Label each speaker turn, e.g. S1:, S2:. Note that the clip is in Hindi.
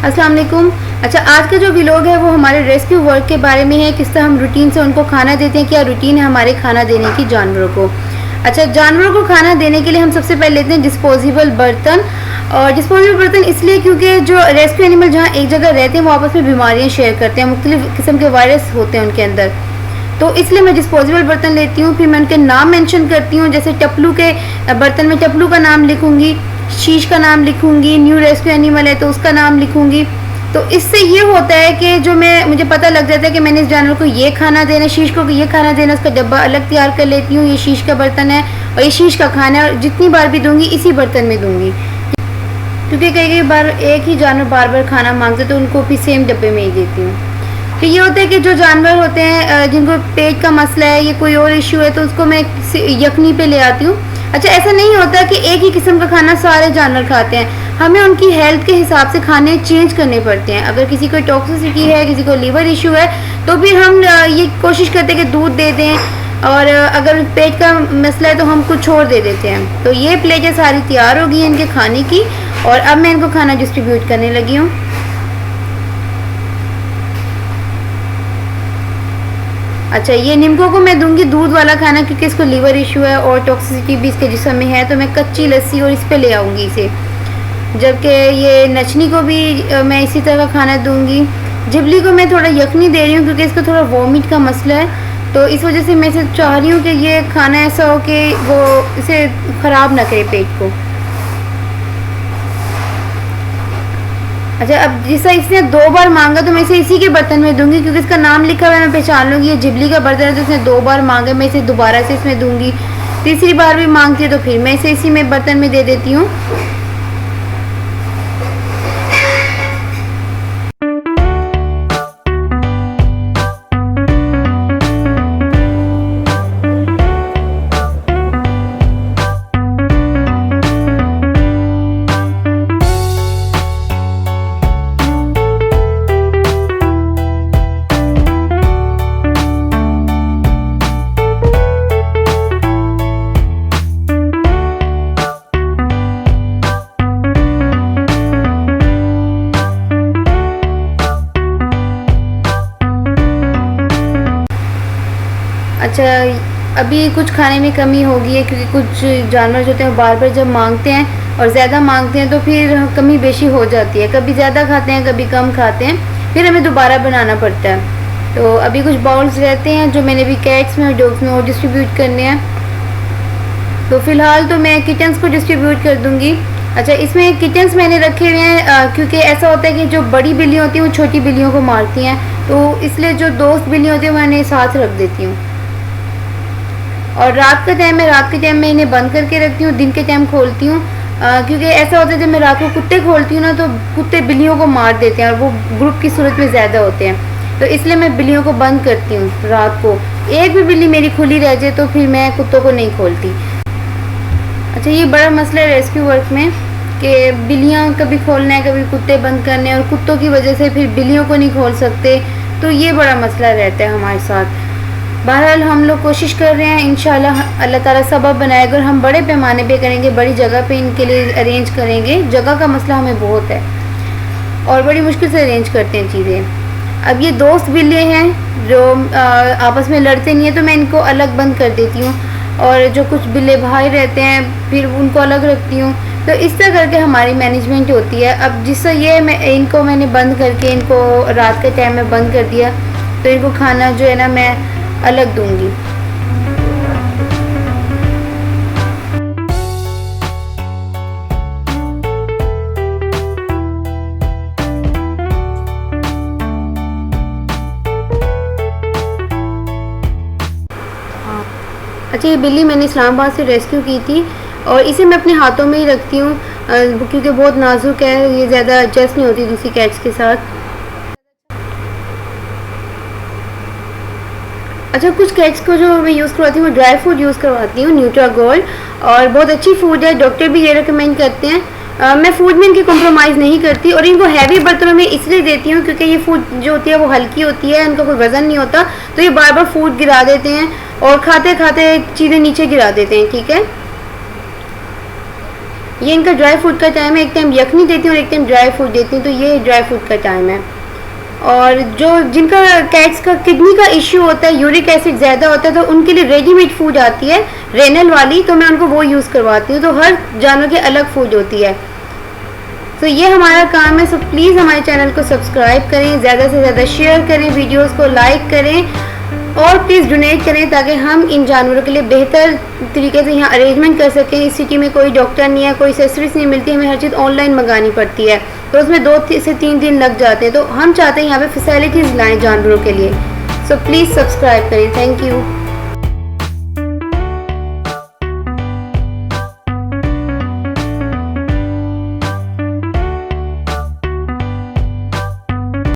S1: अस्सलाम वालेकुम। अच्छा, आज का जो व्लॉग है वो हमारे रेस्क्यू वर्क के बारे में है। किस तरह हम रूटीन से उनको खाना देते हैं, क्या रूटीन है हमारे खाना देने की जानवरों को। अच्छा, जानवरों को खाना देने के लिए हम सबसे पहले लेते हैं डिस्पोजेबल बर्तन। और डिस्पोजेबल बर्तन इसलिए क्योंकि जो रेस्क्यू एनिमल जहाँ एक जगह रहते हैं वो आपस में बीमारियाँ शेयर करते हैं, मुख्तलिफ किस्म के वायरस होते हैं उनके अंदर, तो इसलिए मैं डिस्पोजेबल बर्तन लेती हूँ। फिर मैं उनके नाम मेंशन करती हूँ, जैसे टपलू के बर्तन में टपलू का नाम लिखूँगी, शीश का नाम लिखूँगी, न्यू रेस्क्यू एनिमल है तो उसका नाम लिखूँगी। तो इससे ये होता है कि जो मुझे पता लग जाता है कि मैंने इस जानवर को ये खाना देना, शीश को ये खाना देना, उसका डब्बा अलग तैयार कर लेती हूँ। ये शीश का बर्तन है और ये शीश का खाना है, और जितनी बार भी दूँगी इसी बर्तन में दूँगी, क्योंकि कई बार एक ही जानवर बार बार खाना मांगते तो उनको भी सेम डब्बे में ही देती हूँ। तो ये होता है कि जो जानवर होते हैं जिनको पेट का मसला है या कोई और इश्यू है तो उसको मैं यखनी पे ले आती हूँ। अच्छा, ऐसा नहीं होता कि एक ही किस्म का खाना सारे जानवर खाते हैं, हमें उनकी हेल्थ के हिसाब से खाने चेंज करने पड़ते हैं। अगर किसी को टॉक्सिसिटी है, किसी को लीवर इशू है, तो फिर हम ये कोशिश करते हैं कि दूध दे दें, और अगर पेट का मसला है तो हम कुछ और दे देते हैं। तो ये प्लेटें सारी तैयार हो गई हैं इनके खाने की, और अब मैं इनको खाना डिस्ट्रीब्यूट करने लगी हूँ। अच्छा, ये निम्को को मैं दूंगी दूध वाला खाना, क्योंकि इसको लीवर इशू है और टॉक्सिसिटी भी इसके जिस्म में है, तो मैं कच्ची लस्सी और इस पे ले आऊँगी इसे। जबकि ये नचनी को भी मैं इसी तरह का खाना दूंगी। जिबली को मैं थोड़ा यखनी दे रही हूँ क्योंकि इसका थोड़ा वॉमिट का मसला है, तो इस वजह से मैं इसे चाह रही हूँ कि ये खाना ऐसा हो कि वो इसे ख़राब ना करे पेट को। अच्छा, अब जैसा इसने 2 बार मांगा तो मैं इसे इसी के बर्तन में दूंगी, क्योंकि इसका नाम लिखा हुआ है, मैं पहचान लूँगी ये जिबली का बर्तन है। तो इसने 2 बार मांगा, मैं इसे दोबारा से इसमें दूंगी। तीसरी बार भी मांगती है तो फिर मैं इसे इसी में बर्तन में दे देती हूँ। अच्छा, अभी कुछ खाने में कमी हो गई है, क्योंकि कुछ जानवर जो होते हैं बार बार जब मांगते हैं और ज़्यादा मांगते हैं तो फिर कमी बेशी हो जाती है। कभी ज़्यादा खाते हैं, कभी कम खाते हैं, फिर हमें दोबारा बनाना पड़ता है। तो अभी कुछ बाउल्स रहते हैं जो मैंने भी कैट्स में और डॉग्स में और डिस्ट्रीब्यूट करने हैं। तो फ़िलहाल तो मैं किटन्स को डिस्ट्रीब्यूट कर दूँगी। अच्छा, इसमें किटन्स मैंने रखे हुए हैं क्योंकि ऐसा होता है कि जो बड़ी बिल्लियाँ होती हैं वो छोटी बिल्लियों को मारती हैं, तो इसलिए जो दोस्त बिल्लियाँ होती हैं मैंने साथ रख देती हूँ। और रात का टाइम है, रात के टाइम मैं इन्हें बंद करके रखती हूँ, दिन के टाइम खोलती हूँ, क्योंकि ऐसा होता है जब मैं रात को कुत्ते खोलती हूँ ना तो कुत्ते बिल्लियों को मार देते हैं और वो ग्रुप की सूरत में ज़्यादा होते हैं, तो इसलिए मैं बिल्लियों को बंद करती हूँ रात को। एक भी बिल्ली मेरी खुली रह जाए तो फिर मैं कुत्तों को नहीं खोलती। अच्छा, ये बड़ा मसला है रेस्क्यू वर्क में कि बिल्लियाँ कभी खोलना है, कभी कुत्ते बंद करने, और कुत्तों की वजह से फिर बिल्लियों को नहीं खोल सकते, तो ये बड़ा मसला रहता है हमारे साथ। बहरहाल हम लोग कोशिश कर रहे हैं, इंशाल्लाह अल्लाह ताला सबब बनाए। अगर हम बड़े पैमाने पे करेंगे, बड़ी जगह पे इनके लिए अरेंज करेंगे, जगह का मसला हमें बहुत है और बड़ी मुश्किल से अरेंज करते हैं चीज़ें। अब ये दोस्त बिल्ली हैं जो आपस में लड़ते नहीं हैं, तो मैं इनको अलग बंद कर देती हूँ, और जो कुछ बिल्ले भाई रहते हैं फिर उनको अलग रखती हूँ। तो इस तरह करके हमारी मैनेजमेंट होती है। अब जिससे ये इनको मैंने बंद करके इनको रात के टाइम में बंद कर दिया, तो इनको खाना जो है ना मैं अलग दूंगी। अच्छा, ये बिल्ली मैंने इस्लामाबाद से रेस्क्यू की थी और इसे मैं अपने हाथों में ही रखती हूँ, क्योंकि बहुत नाजुक है, ये ज़्यादा एडजस्ट नहीं होती दूसरी कैट्स के साथ। अच्छा, कुछ कैट्स को जो मैं यूज़ करवाती हूँ ड्राई फूड यूज़ करवाती हूँ, न्यूट्रागोल्ड, और बहुत अच्छी फूड है, डॉक्टर भी ये रिकमेंड करते हैं। मैं फूड में इनकी कॉम्प्रोमाइज़ नहीं करती, और इनको हैवी बर्तनों में इसलिए देती हूँ क्योंकि ये फूड जो होती है वो हल्की होती है, इनका कोई वज़न नहीं होता, तो ये बार बार फूड गिरा देते हैं और खाते खाते चीज़ें नीचे गिरा देते हैं। ठीक है, ये इनका ड्राई फूड का टाइम है, एक टाइम यखनी देती हूँ और एक टाइम ड्राई फूड देती हूँ, तो ये ड्राई फूड का टाइम है। और जो जिनका कैट्स का किडनी का इश्यू होता है, यूरिक एसिड ज़्यादा होता है, तो उनके लिए रेडीमेड फूड आती है रेनल वाली, तो मैं उनको वो यूज़ करवाती हूँ। तो हर जानवर की अलग फूड होती है। तो ये हमारा काम है। सो प्लीज़ हमारे चैनल को सब्सक्राइब करें, ज़्यादा से ज़्यादा शेयर करें, वीडियोस को लाइक करें और प्लीज़ डोनेट करें ताकि हम इन जानवरों के लिए बेहतर तरीके से यहाँ अरेंजमेंट कर सकें। इस सिटी में कोई डॉक्टर नहीं है, कोई एक्सेसरीज नहीं मिलती, हमें हर चीज़ ऑनलाइन मंगानी पड़ती है, तो उसमें 2 से 3 दिन लग जाते हैं। तो हम चाहते हैं यहाँ पे फैसिलिटीज़ लाएँ जानवरों के लिए। सो प्लीज़ सब्सक्राइब करें। Thank you.